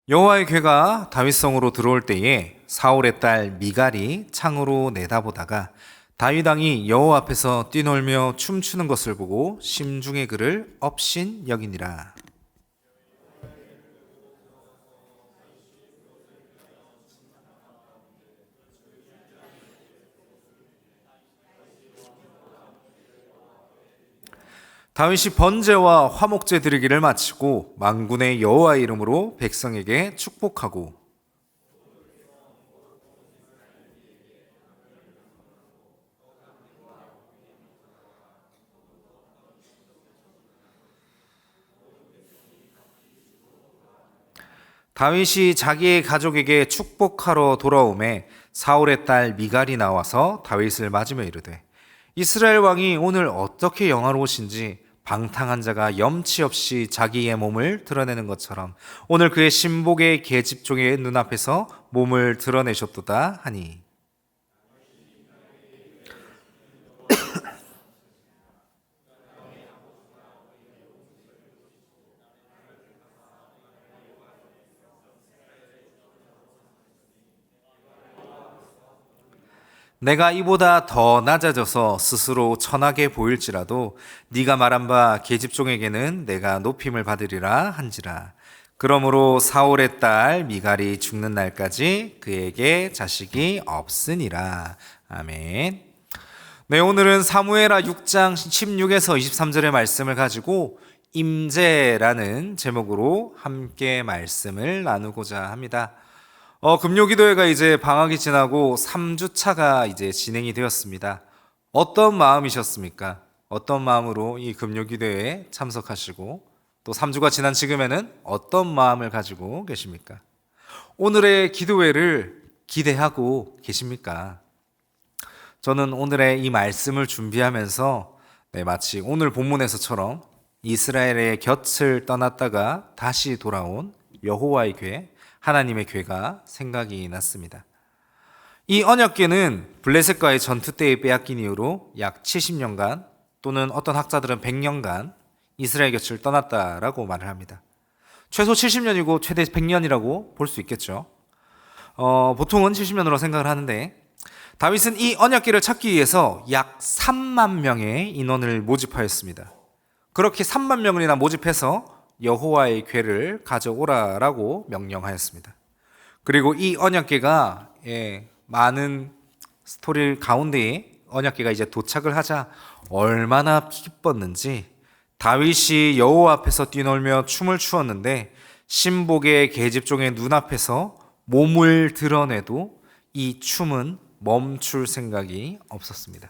여호와의 괴가 다윗성으로 들어올 때에 사울의 딸 미갈이 창으로 내다보다가 다윗 왕이 여호와 앞에서 뛰놀며 춤추는 것을 보고 심중에 그를 업신 여기니라. 다윗이 번제와 화목제 드리기를 마치고 만군의 여호와 이름으로 백성에게 축복하고 다윗이 자기의 가족에게 축복하러 돌아오매 사울의 딸 미갈이 나와서 다윗을 맞으며 이르되 이스라엘 왕이 오늘 어떻게 영화로우신지 방탕한 자가 염치 없이 자기의 몸을 드러내는 것처럼 오늘 그의 신복의 계집종의 눈앞에서 몸을 드러내셨도다 하니 내가 이보다 더 낮아져서 스스로 천하게 보일지라도 네가 말한 바 계집종에게는 내가 높임을 받으리라 한지라. 그러므로 사울의 딸 미갈이 죽는 날까지 그에게 자식이 없으니라. 아멘. 네, 오늘은 사무엘하 6장 16에서 23절의 말씀을 가지고 임재라는 제목으로 함께 말씀을 나누고자 합니다. 금요기도회가 이제 방학이 지나고 3주차가 이제 진행이 되었습니다. 어떤 마음이셨습니까? 어떤 마음으로 이 금요기도회에 참석하시고 또 3주가 지난 지금에는 어떤 마음을 가지고 계십니까? 오늘의 기도회를 기대하고 계십니까? 저는 오늘의 이 말씀을 준비하면서 마치 오늘 본문에서처럼 이스라엘의 곁을 떠났다가 다시 돌아온 여호와의 궤, 하나님의 궤가 생각이 났습니다. 이 언약궤는 블레셋과의 전투 때에 빼앗긴 이후로 약 70년간 또는 어떤 학자들은 100년간 이스라엘 곁을 떠났다라고 말을 합니다. 최소 70년이고 최대 100년이라고 볼 수 있겠죠. 보통은 70년으로 생각을 하는데 다윗은 이 언약궤를 찾기 위해서 약 3만 명의 인원을 모집하였습니다. 그렇게 3만 명이나 모집해서 여호와의 궤를 가져오라라고 명령하였습니다. 그리고 이 언약궤가 많은 스토리 가운데에 언약궤가 이제 도착을 하자 얼마나 기뻤는지 다윗이 여호와 앞에서 뛰놀며 춤을 추었는데 신복의 계집종의 눈앞에서 몸을 드러내도 이 춤은 멈출 생각이 없었습니다.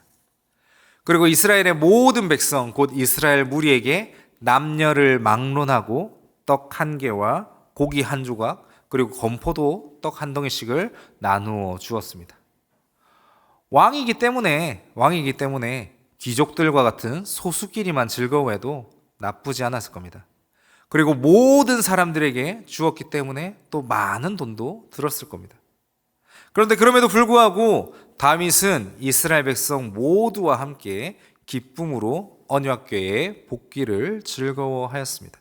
그리고 이스라엘의 모든 백성 곧 이스라엘 무리에게 남녀를 막론하고 떡 한 개와 고기 한 조각 그리고 건포도 떡 한 덩이씩을 나누어 주었습니다. 왕이기 때문에 귀족들과 같은 소수끼리만 즐거워해도 나쁘지 않았을 겁니다. 그리고 모든 사람들에게 주었기 때문에 또 많은 돈도 들었을 겁니다. 그런데 그럼에도 불구하고 다윗은 이스라엘 백성 모두와 함께 기쁨으로 언약궤의 복귀를 즐거워하였습니다.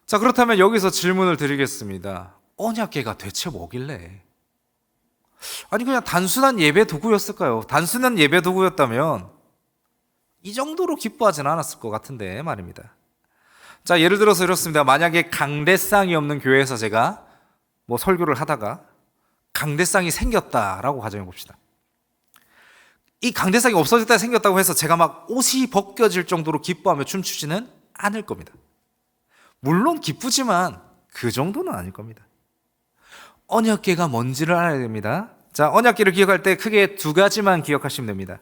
자, 그렇다면 여기서 질문을 드리겠습니다. 언약궤가 대체 뭐길래? 아니 그냥 단순한 예배 도구였을까요? 단순한 예배 도구였다면 이 정도로 기뻐하진 않았을 것 같은데 말입니다. 자, 예를 들어서 이렇습니다. 만약에 강대상이 없는 교회에서 제가 설교를 하다가 강대상이 생겼다라고 가정해 봅시다. 이 강대상이 없어졌다 생겼다고 해서 제가 막 옷이 벗겨질 정도로 기뻐하며 춤추지는 않을 겁니다. 물론 기쁘지만 그 정도는 아닐 겁니다. 언약궤가 뭔지를 알아야 됩니다. 자, 언약궤를 기억할 때 크게 두 가지만 기억하시면 됩니다.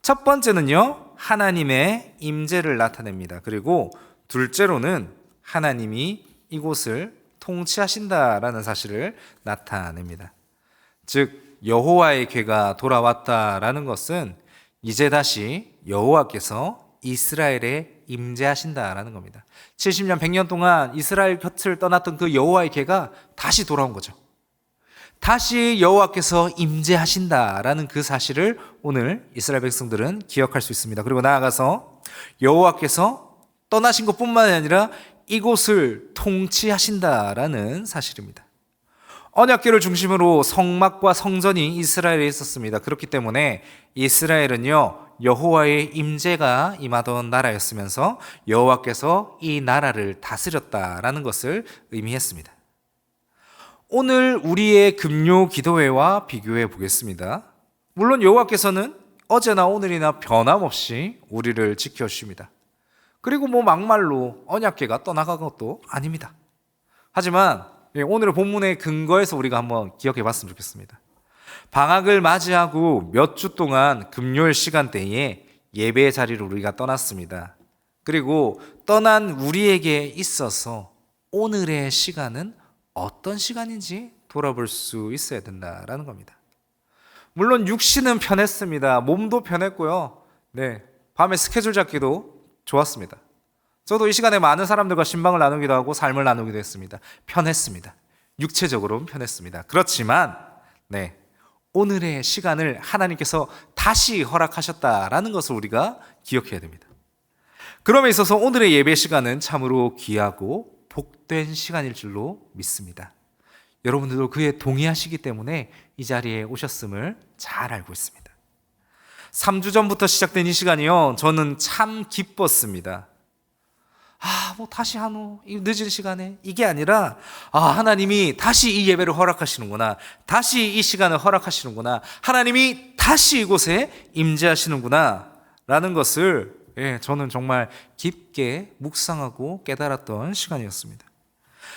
첫 번째는요, 하나님의 임재를 나타냅니다. 그리고 둘째로는 하나님이 이곳을 통치하신다라는 사실을 나타냅니다. 즉 여호와의 궤가 돌아왔다라는 것은 이제 다시 여호와께서 이스라엘에 임재하신다라는 겁니다. 70년, 100년 동안 이스라엘 곁을 떠났던 그 여호와의 궤가 다시 돌아온 거죠. 다시 여호와께서 임재하신다라는 그 사실을 오늘 이스라엘 백성들은 기억할 수 있습니다. 그리고 나아가서 여호와께서 떠나신 것뿐만 아니라 이곳을 통치하신다라는 사실입니다. 언약궤를 중심으로 성막과 성전이 이스라엘에 있었습니다. 그렇기 때문에 이스라엘은요, 여호와의 임재가 임하던 나라였으면서 여호와께서 이 나라를 다스렸다라는 것을 의미했습니다. 오늘 우리의 금요 기도회와 비교해 보겠습니다. 물론 여호와께서는 어제나 오늘이나 변함없이 우리를 지켜주십니다. 그리고 막말로 언약궤가 떠나간 것도 아닙니다. 하지만 오늘 본문의 근거에서 우리가 한번 기억해 봤으면 좋겠습니다. 방학을 맞이하고 몇 주 동안 금요일 시간대에 예배 자리를 우리가 떠났습니다. 그리고 떠난 우리에게 있어서 오늘의 시간은 어떤 시간인지 돌아볼 수 있어야 된다라는 겁니다. 물론 육신은 편했습니다. 몸도 편했고요. 밤에 스케줄 잡기도 좋았습니다. 저도 이 시간에 많은 사람들과 신방을 나누기도 하고 삶을 나누기도 했습니다. 편했습니다. 육체적으로는 편했습니다. 그렇지만 오늘의 시간을 하나님께서 다시 허락하셨다라는 것을 우리가 기억해야 됩니다. 그럼에 있어서 오늘의 예배 시간은 참으로 귀하고 복된 시간일 줄로 믿습니다. 여러분들도 그에 동의하시기 때문에 이 자리에 오셨음을 잘 알고 있습니다. 3주 전부터 시작된 이 시간이요, 저는 참 기뻤습니다. 다시 하노? 이 늦은 시간에? 이게 아니라, 하나님이 다시 이 예배를 허락하시는구나. 다시 이 시간을 허락하시는구나. 하나님이 다시 이곳에 임재하시는구나. 라는 것을 저는 정말 깊게 묵상하고 깨달았던 시간이었습니다.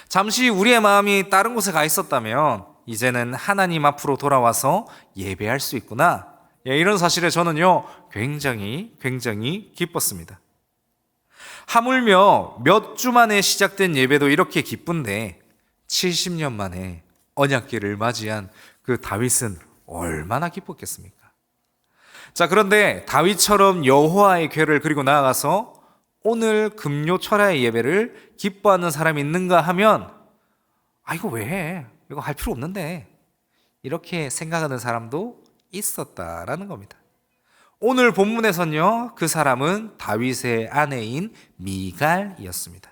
잠시 우리의 마음이 다른 곳에 가 있었다면, 이제는 하나님 앞으로 돌아와서 예배할 수 있구나. 이런 사실에 저는요, 굉장히 기뻤습니다. 하물며 몇 주 만에 시작된 예배도 이렇게 기쁜데 70년 만에 언약궤를 맞이한 그 다윗은 얼마나 기뻤겠습니까? 자, 그런데 다윗처럼 여호와의 궤를 그리고 나아가서 오늘 금요 철야의 예배를 기뻐하는 사람이 있는가 하면 이거 왜 해? 이거 할 필요 없는데, 이렇게 생각하는 사람도 있었다라는 겁니다. 오늘 본문에서는요, 그 사람은 다윗의 아내인 미갈이었습니다.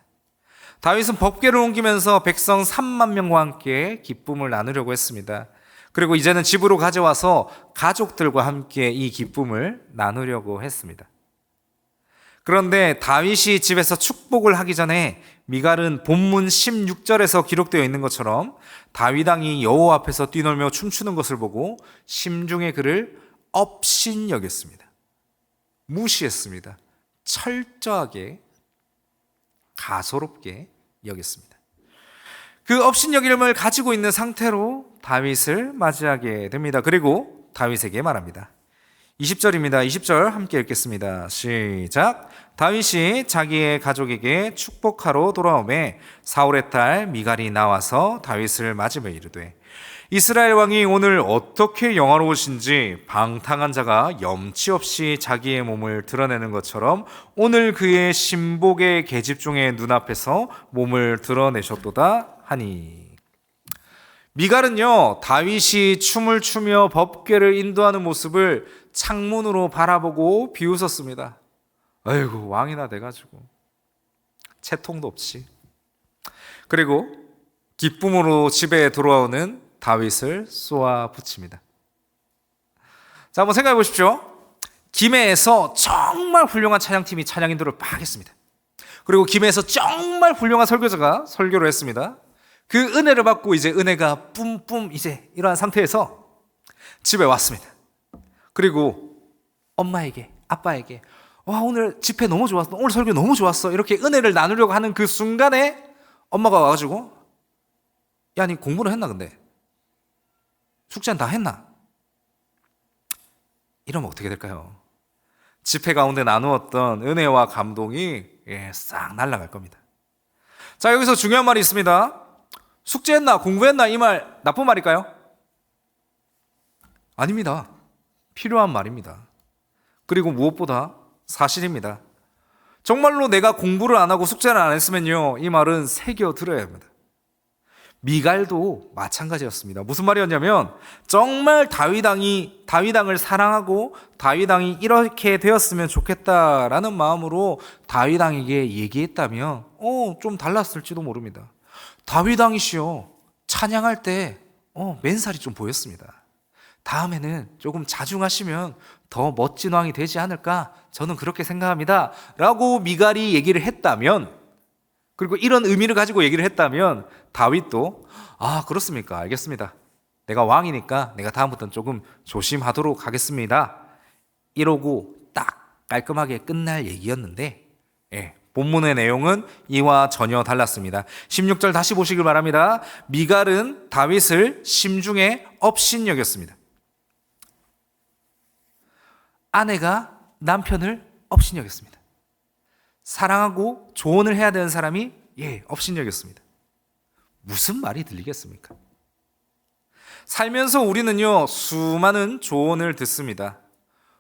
다윗은 법궤를 옮기면서 백성 3만 명과 함께 기쁨을 나누려고 했습니다. 그리고 이제는 집으로 가져와서 가족들과 함께 이 기쁨을 나누려고 했습니다. 그런데 다윗이 집에서 축복을 하기 전에 미갈은 본문 16절에서 기록되어 있는 것처럼 다윗 왕이 여호와 앞에서 뛰놀며 춤추는 것을 보고 심중에 그를 업신여겼습니다. 무시했습니다. 철저하게 가소롭게 여겼습니다. 그 업신여김을 가지고 있는 상태로 다윗을 맞이하게 됩니다. 그리고 다윗에게 말합니다. 20절입니다. 20절 함께 읽겠습니다. 시작. 다윗이 자기의 가족에게 축복하러 돌아오매 사울의 딸 미갈이 나와서 다윗을 맞으며 이르되, 이스라엘 왕이 오늘 어떻게 영화로우신지 방탕한 자가 염치 없이 자기의 몸을 드러내는 것처럼 오늘 그의 신복의 계집종의 눈앞에서 몸을 드러내셨도다 하니. 미갈은요, 다윗이 춤을 추며 법궤를 인도하는 모습을 창문으로 바라보고 비웃었습니다. 아이고, 왕이나 돼가지고 채통도 없이. 그리고 기쁨으로 집에 돌아오는 다윗을 쏘아 붙입니다. 자, 한번 생각해 보십시오. 김해에서 정말 훌륭한 찬양팀이 찬양 인도를 막 했습니다. 그리고 김해에서 정말 훌륭한 설교자가 설교를 했습니다. 그 은혜를 받고 이제 은혜가 뿜뿜 이제 이러한 상태에서 집에 왔습니다. 그리고 엄마에게, 아빠에게 오늘 집회 너무 좋았어, 오늘 설교 너무 좋았어, 이렇게 은혜를 나누려고 하는 그 순간에 엄마가 와가지고, 야, 니 공부는 했나? 근데 숙제는 다 했나? 이러면 어떻게 될까요? 집회 가운데 나누었던 은혜와 감동이 싹 날아갈 겁니다. 자, 여기서 중요한 말이 있습니다. 숙제했나? 공부했나? 이 말 나쁜 말일까요? 아닙니다. 필요한 말입니다. 그리고 무엇보다 사실입니다. 정말로 내가 공부를 안 하고 숙제를 안 했으면요, 이 말은 새겨 들어야 합니다. 미갈도 마찬가지였습니다. 무슨 말이었냐면 정말 다윗왕을 사랑하고 다윗왕이 이렇게 되었으면 좋겠다라는 마음으로 다윗왕에게 얘기했다면 좀 달랐을지도 모릅니다. 다윗왕이시여, 찬양할 때 맨살이 좀 보였습니다. 다음에는 조금 자중하시면 더 멋진 왕이 되지 않을까, 저는 그렇게 생각합니다 라고 미갈이 얘기를 했다면, 그리고 이런 의미를 가지고 얘기를 했다면 다윗도 그렇습니까? 알겠습니다. 내가 왕이니까 내가 다음부터는 조금 조심하도록 하겠습니다. 이러고 딱 깔끔하게 끝날 얘기였는데, 본문의 내용은 이와 전혀 달랐습니다. 16절 다시 보시길 바랍니다. 미갈은 다윗을 심중에 업신여겼습니다. 아내가 남편을 업신여겼습니다. 사랑하고 조언을 해야 되는 사람이 업신여겼습니다. 무슨 말이 들리겠습니까? 살면서 우리는요, 수많은 조언을 듣습니다.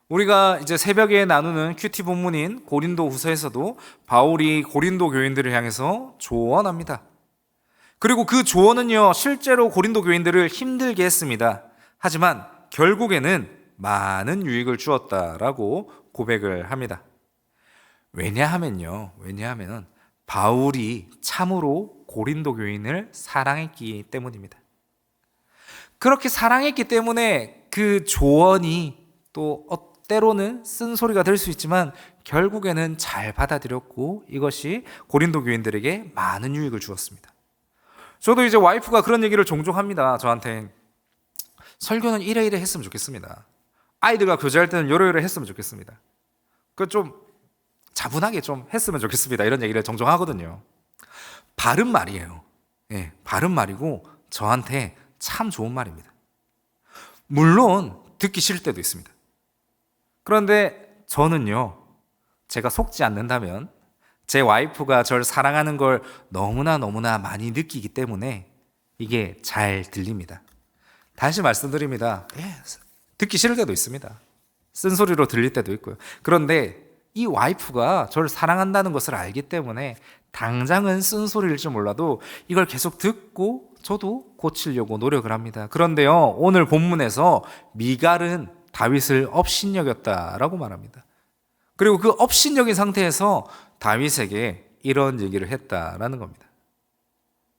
우리가 이제 새벽에 나누는 큐티 본문인 고린도 후서에서도 바울이 고린도 교인들을 향해서 조언합니다. 그리고 그 조언은요, 실제로 고린도 교인들을 힘들게 했습니다. 하지만 결국에는 많은 유익을 주었다라고 고백을 합니다. 왜냐하면 바울이 참으로 고린도 교인을 사랑했기 때문입니다. 그렇게 사랑했기 때문에 그 조언이 또 때로는 쓴소리가 될 수 있지만 결국에는 잘 받아들였고 이것이 고린도 교인들에게 많은 유익을 주었습니다. 저도 이제 와이프가 그런 얘기를 종종 합니다. 저한테 설교는 이래 했으면 좋겠습니다. 아이들과 교제할 때는 요래 했으면 좋겠습니다. 좀 차분하게 좀 했으면 좋겠습니다. 이런 얘기를 종종 하거든요. 바른 말이에요. 바른 말이고 저한테 참 좋은 말입니다. 물론 듣기 싫을 때도 있습니다. 그런데 저는요, 제가 속지 않는다면 제 와이프가 저를 사랑하는 걸 너무나 많이 느끼기 때문에 이게 잘 들립니다. 다시 말씀드립니다. 듣기 싫을 때도 있습니다. 쓴소리로 들릴 때도 있고요. 그런데 이 와이프가 저를 사랑한다는 것을 알기 때문에 당장은 쓴소리일지 몰라도 이걸 계속 듣고 저도 고치려고 노력을 합니다. 그런데요, 오늘 본문에서 미갈은 다윗을 업신여겼다라고 말합니다. 그리고 그 업신여긴 상태에서 다윗에게 이런 얘기를 했다라는 겁니다.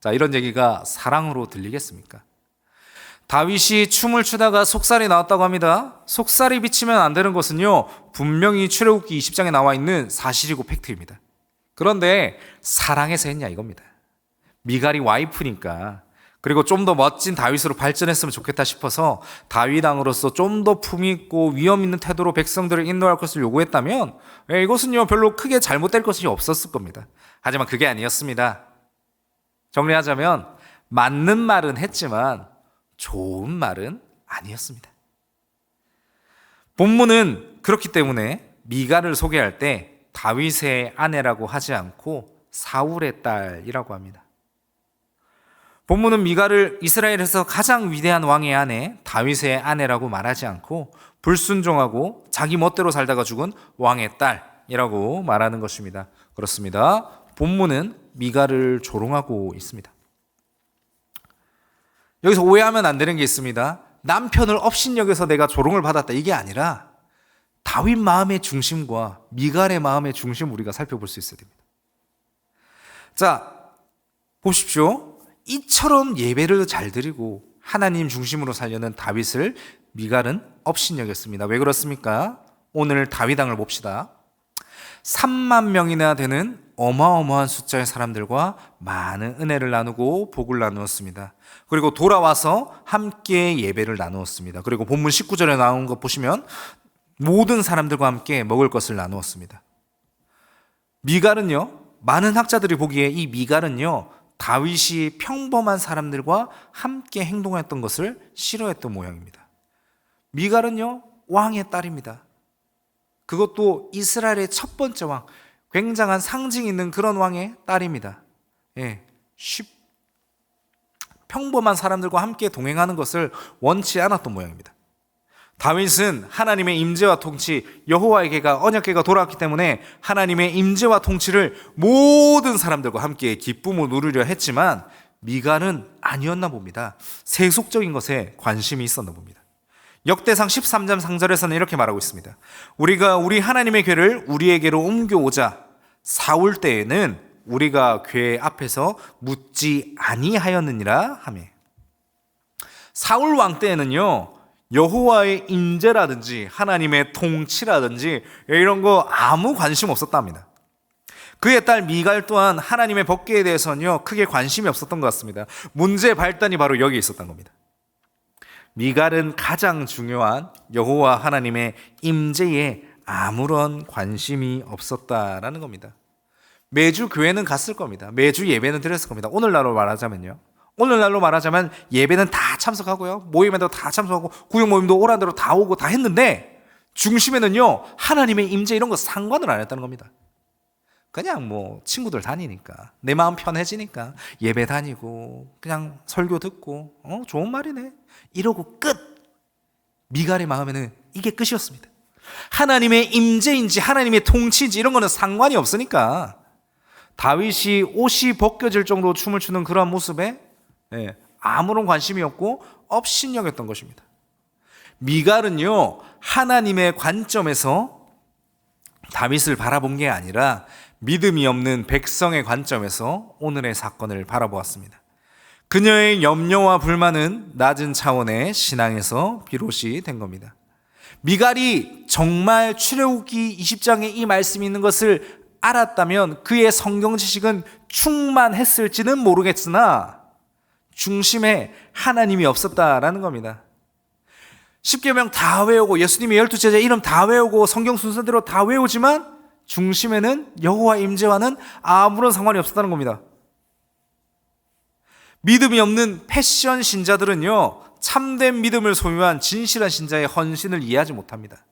자, 이런 얘기가 사랑으로 들리겠습니까? 다윗이 춤을 추다가 속살이 나왔다고 합니다. 속살이 비치면 안 되는 것은요, 분명히 출애굽기 20장에 나와 있는 사실이고 팩트입니다. 그런데 사랑해서 했냐 이겁니다. 미갈이 와이프니까, 그리고 좀 더 멋진 다윗으로 발전했으면 좋겠다 싶어서 다윗왕으로서 좀 더 품위 있고 위험 있는 태도로 백성들을 인도할 것을 요구했다면 이것은요, 별로 크게 잘못될 것이 없었을 겁니다. 하지만 그게 아니었습니다. 정리하자면 맞는 말은 했지만 좋은 말은 아니었습니다. 본문은 그렇기 때문에 미갈을 소개할 때 다윗의 아내라고 하지 않고 사울의 딸이라고 합니다. 본문은 미갈을 이스라엘에서 가장 위대한 왕의 아내 다윗의 아내라고 말하지 않고 불순종하고 자기 멋대로 살다가 죽은 왕의 딸이라고 말하는 것입니다. 그렇습니다. 본문은 미갈을 조롱하고 있습니다. 여기서 오해하면 안 되는 게 있습니다. 남편을 업신여겨서 내가 조롱을 받았다, 이게 아니라 다윗 마음의 중심과 미갈의 마음의 중심 우리가 살펴볼 수 있어야 됩니다. 자, 보십시오. 이처럼 예배를 잘 드리고 하나님 중심으로 살려는 다윗을 미갈은 업신여겼습니다. 왜 그렇습니까? 오늘 다윗왕을 봅시다. 3만 명이나 되는 어마어마한 숫자의 사람들과 많은 은혜를 나누고 복을 나누었습니다. 그리고 돌아와서 함께 예배를 나누었습니다. 그리고 본문 19절에 나온 것 보시면 모든 사람들과 함께 먹을 것을 나누었습니다. 미갈은요, 많은 학자들이 보기에 이 미갈은요, 다윗이 평범한 사람들과 함께 행동했던 것을 싫어했던 모양입니다. 미갈은요, 왕의 딸입니다. 그것도 이스라엘의 첫 번째 왕, 굉장한 상징 있는 그런 왕의 딸입니다. 평범한 사람들과 함께 동행하는 것을 원치 않았던 모양입니다. 다윗은 하나님의 임재와 통치, 여호와에게가 언약궤가 돌아왔기 때문에 하나님의 임재와 통치를 모든 사람들과 함께 기쁨으로 누리려 했지만 미갈은 아니었나 봅니다. 세속적인 것에 관심이 있었나 봅니다. 역대상 13장 상절에서는 이렇게 말하고 있습니다. 우리가 우리 하나님의 궤를 우리에게로 옮겨오자 사울 때에는 우리가 궤 앞에서 묻지 아니하였느니라 하며, 사울 왕 때에는요 여호와의 임재라든지 하나님의 통치라든지 이런 거 아무 관심 없었답니다. 그의 딸 미갈 또한 하나님의 법궤에 대해서는요 크게 관심이 없었던 것 같습니다. 문제의 발단이 바로 여기에 있었던 겁니다. 미갈은 가장 중요한 여호와 하나님의 임재에 아무런 관심이 없었다라는 겁니다. 매주 교회는 갔을 겁니다. 매주 예배는 드렸을 겁니다. 오늘날로 말하자면 예배는 다 참석하고요, 모임에도 다 참석하고 구역 모임도 오란 대로 다 오고 다 했는데 중심에는요 하나님의 임재 이런 거 상관을 안 했다는 겁니다. 그냥 뭐 친구들 다니니까 내 마음 편해지니까 예배 다니고 그냥 설교 듣고 좋은 말이네 이러고 끝. 미갈의 마음에는 이게 끝이었습니다. 하나님의 임재인지 하나님의 통치인지 이런 거는 상관이 없으니까 다윗이 옷이 벗겨질 정도로 춤을 추는 그러한 모습에 아무런 관심이 없고 업신여겼던 것입니다. 미갈은요 하나님의 관점에서 다윗을 바라본 게 아니라 믿음이 없는 백성의 관점에서 오늘의 사건을 바라보았습니다. 그녀의 염려와 불만은 낮은 차원의 신앙에서 비롯이 된 겁니다. 미갈이 정말 출애굽기 20장에 이 말씀이 있는 것을 알았다면 그의 성경 지식은 충만했을지는 모르겠으나 중심에 하나님이 없었다라는 겁니다. 10계명 다 외우고 예수님의 12제자 이름 다 외우고 성경 순서대로 다 외우지만 중심에는 여호와 임재와는 아무런 상관이 없었다는 겁니다. 믿음이 없는 패션 신자들은요 참된 믿음을 소유한 진실한 신자의 헌신을 이해하지 못합니다.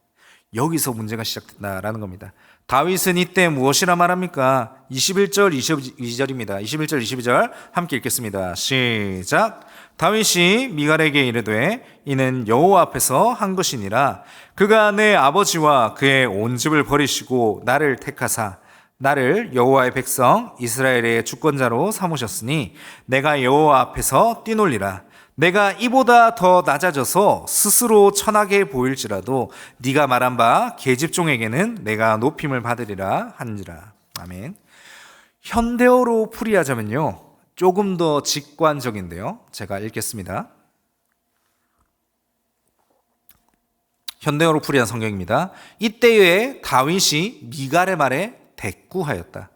여기서 문제가 시작된다라는 겁니다. 다윗은 이때 무엇이라 말합니까? 21절 22절입니다. 21절 22절 함께 읽겠습니다. 시작. 다윗이 미갈에게 이르되 이는 여호와 앞에서 한 것이니라. 그가 내 아버지와 그의 온 집을 버리시고 나를 택하사 나를 여호와의 백성 이스라엘의 주권자로 삼으셨으니 내가 여호와 앞에서 뛰놀리라. 내가 이보다 더 낮아져서 스스로 천하게 보일지라도 네가 말한 바 계집종에게는 내가 높임을 받으리라 한지라. 아멘. 현대어로 풀이하자면요 조금 더 직관적인데요, 제가 읽겠습니다. 현대어로 풀이한 성경입니다. 이때에 다윗이 미갈의 말에 대꾸하였다.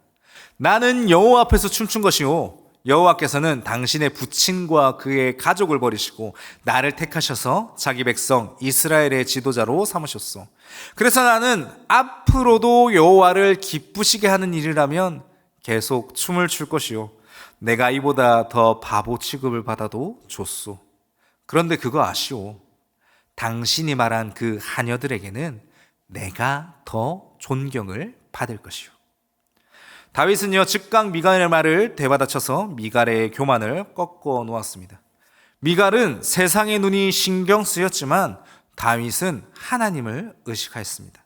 나는 여호와 앞에서 춤춘 것이요 여호와께서는 당신의 부친과 그의 가족을 버리시고 나를 택하셔서 자기 백성 이스라엘의 지도자로 삼으셨소. 그래서 나는 앞으로도 여호와를 기쁘시게 하는 일이라면 계속 춤을 출 것이요 내가 이보다 더 바보 취급을 받아도 좋소. 그런데 그거 아시오. 당신이 말한 그 하녀들에게는 내가 더 존경을 받을 것이오. 다윗은요 즉각 미갈의 말을 되받아쳐서 미갈의 교만을 꺾어 놓았습니다. 미갈은 세상의 눈이 신경 쓰였지만 다윗은 하나님을 의식하였습니다.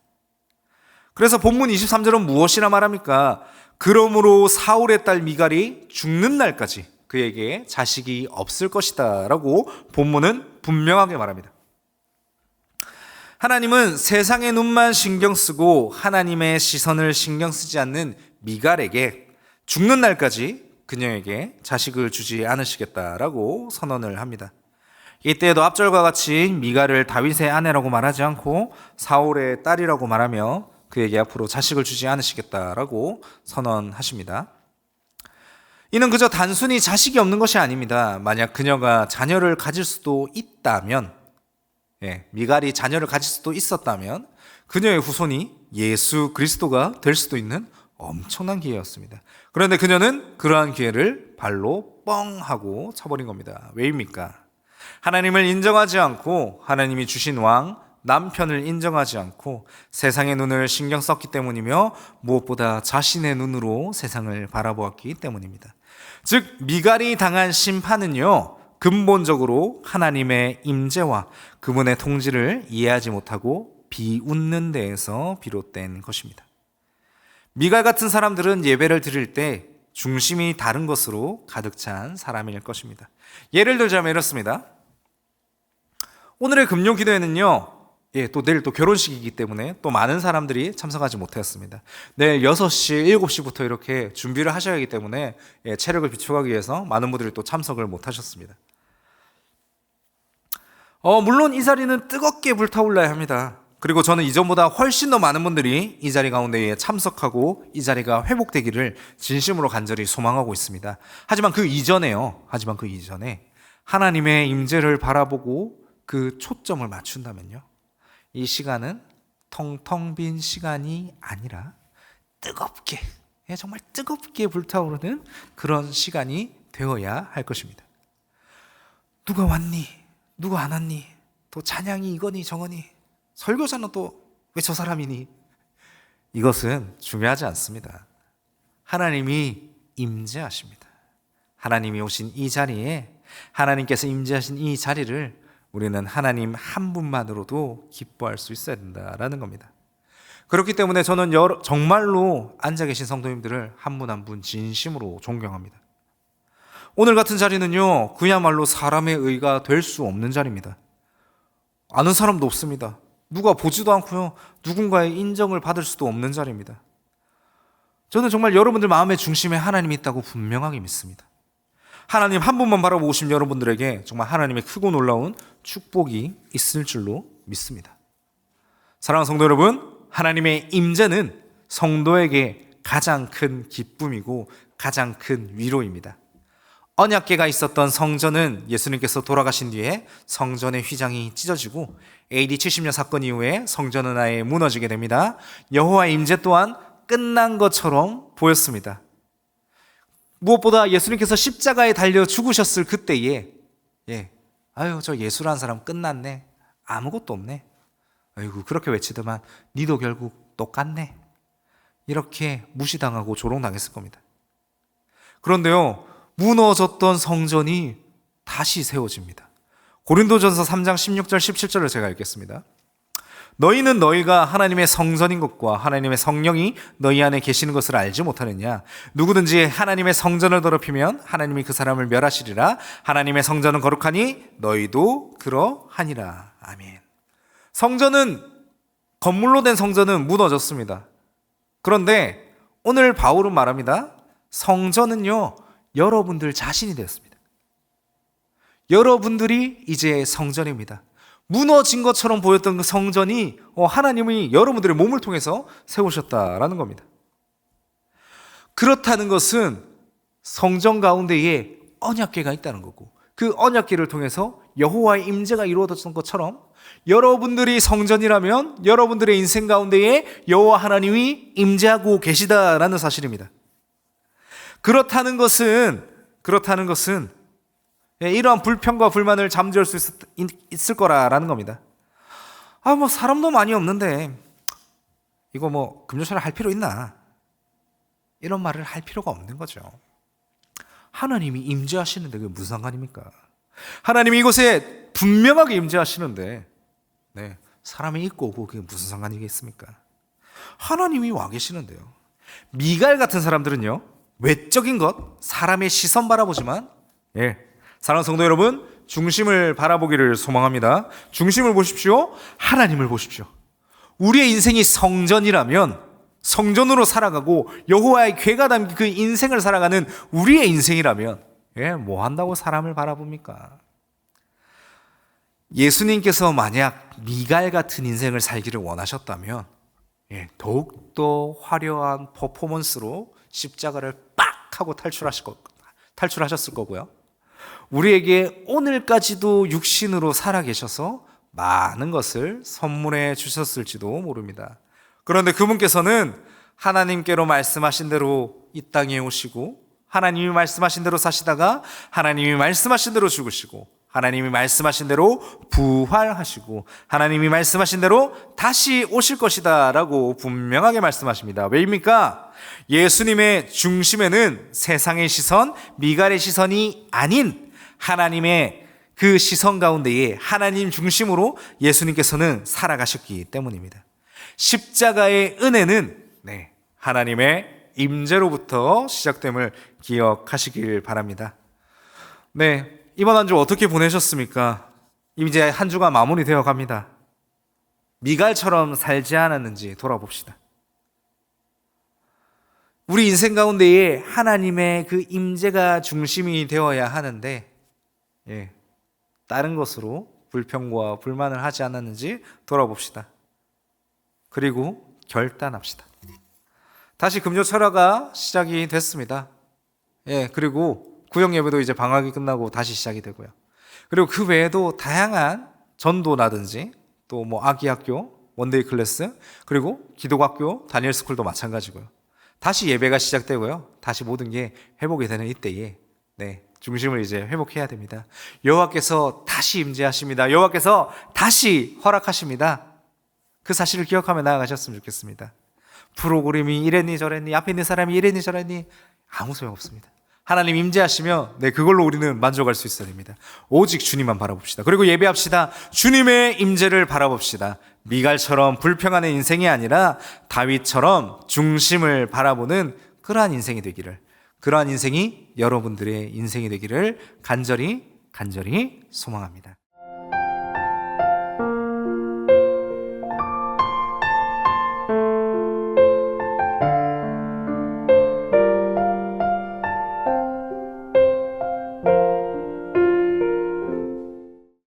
그래서 본문 23절은 무엇이라 말합니까? 그러므로 사울의 딸 미갈이 죽는 날까지 그에게 자식이 없을 것이다 라고 본문은 분명하게 말합니다. 하나님은 세상의 눈만 신경 쓰고 하나님의 시선을 신경 쓰지 않는 미갈에게 죽는 날까지 그녀에게 자식을 주지 않으시겠다라고 선언을 합니다. 이때에도 앞절과 같이 미갈을 다윗의 아내라고 말하지 않고 사울의 딸이라고 말하며 그에게 앞으로 자식을 주지 않으시겠다라고 선언하십니다. 이는 그저 단순히 자식이 없는 것이 아닙니다. 만약 그녀가 자녀를 가질 수도 있다면, 미갈이 자녀를 가질 수도 있었다면 그녀의 후손이 예수 그리스도가 될 수도 있는 엄청난 기회였습니다. 그런데 그녀는 그러한 기회를 발로 뻥 하고 쳐버린 겁니다. 왜입니까? 하나님을 인정하지 않고 하나님이 주신 왕 남편을 인정하지 않고 세상의 눈을 신경 썼기 때문이며 무엇보다 자신의 눈으로 세상을 바라보았기 때문입니다. 즉 미갈이 당한 심판은요 근본적으로 하나님의 임재와 그분의 통치를 이해하지 못하고 비웃는 데에서 비롯된 것입니다. 미갈 같은 사람들은 예배를 드릴 때 중심이 다른 것으로 가득 찬 사람일 것입니다. 예를 들자면 이렇습니다. 오늘의 금요 기도회는요, 또 내일 또 결혼식이기 때문에 또 많은 사람들이 참석하지 못했습니다. 내일 6시, 7시부터 이렇게 준비를 하셔야 하기 때문에 체력을 비축하기 위해서 많은 분들이 또 참석을 못 하셨습니다. 물론 이 자리는 뜨겁게 불타올라야 합니다. 그리고 저는 이전보다 훨씬 더 많은 분들이 이 자리 가운데에 참석하고 이 자리가 회복되기를 진심으로 간절히 소망하고 있습니다. 하지만 그 이전에 하나님의 임재를 바라보고 그 초점을 맞춘다면요, 이 시간은 텅텅 빈 시간이 아니라 뜨겁게, 정말 뜨겁게 불타오르는 그런 시간이 되어야 할 것입니다. 누가 왔니? 누가 안 왔니? 또 찬양이 이거니 저거니? 설교자는 또 왜 저 사람이니? 이것은 중요하지 않습니다. 하나님이 임재하십니다. 하나님이 오신 이 자리에, 하나님께서 임재하신 이 자리를 우리는 하나님 한 분만으로도 기뻐할 수 있어야 된다라는 겁니다. 그렇기 때문에 저는 정말로 앉아 계신 성도님들을 한 분 한 분 진심으로 존경합니다. 오늘 같은 자리는요, 그야말로 사람의 의가 될 수 없는 자리입니다. 아는 사람도 없습니다. 누가 보지도 않고요, 누군가의 인정을 받을 수도 없는 자리입니다. 저는 정말 여러분들 마음의 중심에 하나님이 있다고 분명하게 믿습니다. 하나님 한 분만 바라보신 여러분들에게 정말 하나님의 크고 놀라운 축복이 있을 줄로 믿습니다. 사랑하는 성도 여러분, 하나님의 임재는 성도에게 가장 큰 기쁨이고 가장 큰 위로입니다. 언약궤가 있었던 성전은 예수님께서 돌아가신 뒤에 성전의 휘장이 찢어지고 AD 70년 사건 이후에 성전은 아예 무너지게 됩니다. 여호와의 임재 또한 끝난 것처럼 보였습니다. 무엇보다 예수님께서 십자가에 달려 죽으셨을 그때에 저 예수라는 사람 끝났네, 아무것도 없네, 아이고 그렇게 외치더만 니도 결국 똑같네, 이렇게 무시당하고 조롱당했을 겁니다. 그런데요, 무너졌던 성전이 다시 세워집니다. 고린도전서 3장 16절 17절을 제가 읽겠습니다. 너희는 너희가 하나님의 성전인 것과 하나님의 성령이 너희 안에 계시는 것을 알지 못하느냐? 누구든지 하나님의 성전을 더럽히면 하나님이 그 사람을 멸하시리라. 하나님의 성전은 거룩하니 너희도 그러하니라. 아멘. 건물로 된 성전은 무너졌습니다. 그런데 오늘 바울은 말합니다. 성전은요, 여러분들 자신이 되었습니다. 여러분들이 이제 성전입니다. 무너진 것처럼 보였던 그 성전이 하나님이 여러분들의 몸을 통해서 세우셨다라는 겁니다. 그렇다는 것은 성전 가운데에 언약궤가 있다는 거고, 그 언약궤를 통해서 여호와의 임재가 이루어졌던 것처럼 여러분들이 성전이라면 여러분들의 인생 가운데에 여호와 하나님이 임재하고 계시다라는 사실입니다. 그렇다는 것은 이러한 불평과 불만을 잠재울 수 있을 거라는 겁니다. 사람도 많이 없는데 이거 금요철에 할 필요 있나? 이런 말을 할 필요가 없는 거죠. 하나님이 임재하시는데 그게 무슨 상관입니까? 하나님이 이곳에 분명하게 임재하시는데 사람이 있고 오고 그게 무슨 상관이겠습니까? 하나님이 와 계시는데요. 미갈 같은 사람들은요, 외적인 것, 사람의 시선 바라보지만 사랑하는 성도 여러분, 중심을 바라보기를 소망합니다. 중심을 보십시오. 하나님을 보십시오. 우리의 인생이 성전이라면 성전으로 살아가고 여호와의 궤가 담긴 그 인생을 살아가는 우리의 인생이라면 뭐 한다고 사람을 바라봅니까? 예수님께서 만약 미갈 같은 인생을 살기를 원하셨다면 더욱더 화려한 퍼포먼스로 십자가를 빡 하고 탈출하셨을 거고요. 우리에게 오늘까지도 육신으로 살아계셔서 많은 것을 선물해 주셨을지도 모릅니다. 그런데 그분께서는 하나님께로 말씀하신 대로 이 땅에 오시고 하나님이 말씀하신 대로 사시다가 하나님이 말씀하신 대로 죽으시고 하나님이 말씀하신 대로 부활하시고 하나님이 말씀하신 대로 다시 오실 것이다 라고 분명하게 말씀하십니다. 왜입니까? 예수님의 중심에는 세상의 시선, 미갈의 시선이 아닌 하나님의 그 시선 가운데에 하나님 중심으로 예수님께서는 살아가셨기 때문입니다. 십자가의 은혜는 하나님의 임재로부터 시작됨을 기억하시길 바랍니다. 네, 이번 한 주 어떻게 보내셨습니까? 이제 한 주가 마무리되어 갑니다. 미갈처럼 살지 않았는지 돌아봅시다. 우리 인생 가운데에 하나님의 그 임재가 중심이 되어야 하는데, 다른 것으로 불평과 불만을 하지 않았는지 돌아봅시다. 그리고 결단합시다. 다시 금요 철화가 시작이 됐습니다. 그리고 구역 예배도 이제 방학이 끝나고 다시 시작이 되고요. 그리고 그 외에도 다양한 전도라든지 또 뭐 아기학교, 원데이 클래스, 그리고 기독학교, 다니엘 스쿨도 마찬가지고요. 다시 예배가 시작되고요. 다시 모든 게 회복이 되는 이때에 중심을 이제 회복해야 됩니다. 여호와께서 다시 임재하십니다. 여호와께서 다시 허락하십니다. 그 사실을 기억하며 나아가셨으면 좋겠습니다. 프로그램이 이랬니 저랬니, 앞에 있는 사람이 이랬니 저랬니 아무 소용없습니다. 하나님 임재하시며 그걸로 우리는 만족할 수 있어야 됩니다. 오직 주님만 바라봅시다. 그리고 예배합시다. 주님의 임재를 바라봅시다. 미갈처럼 불평하는 인생이 아니라 다윗처럼 중심을 바라보는 그러한 인생이 되기를, 그러한 인생이 여러분들의 인생이 되기를 간절히 소망합니다.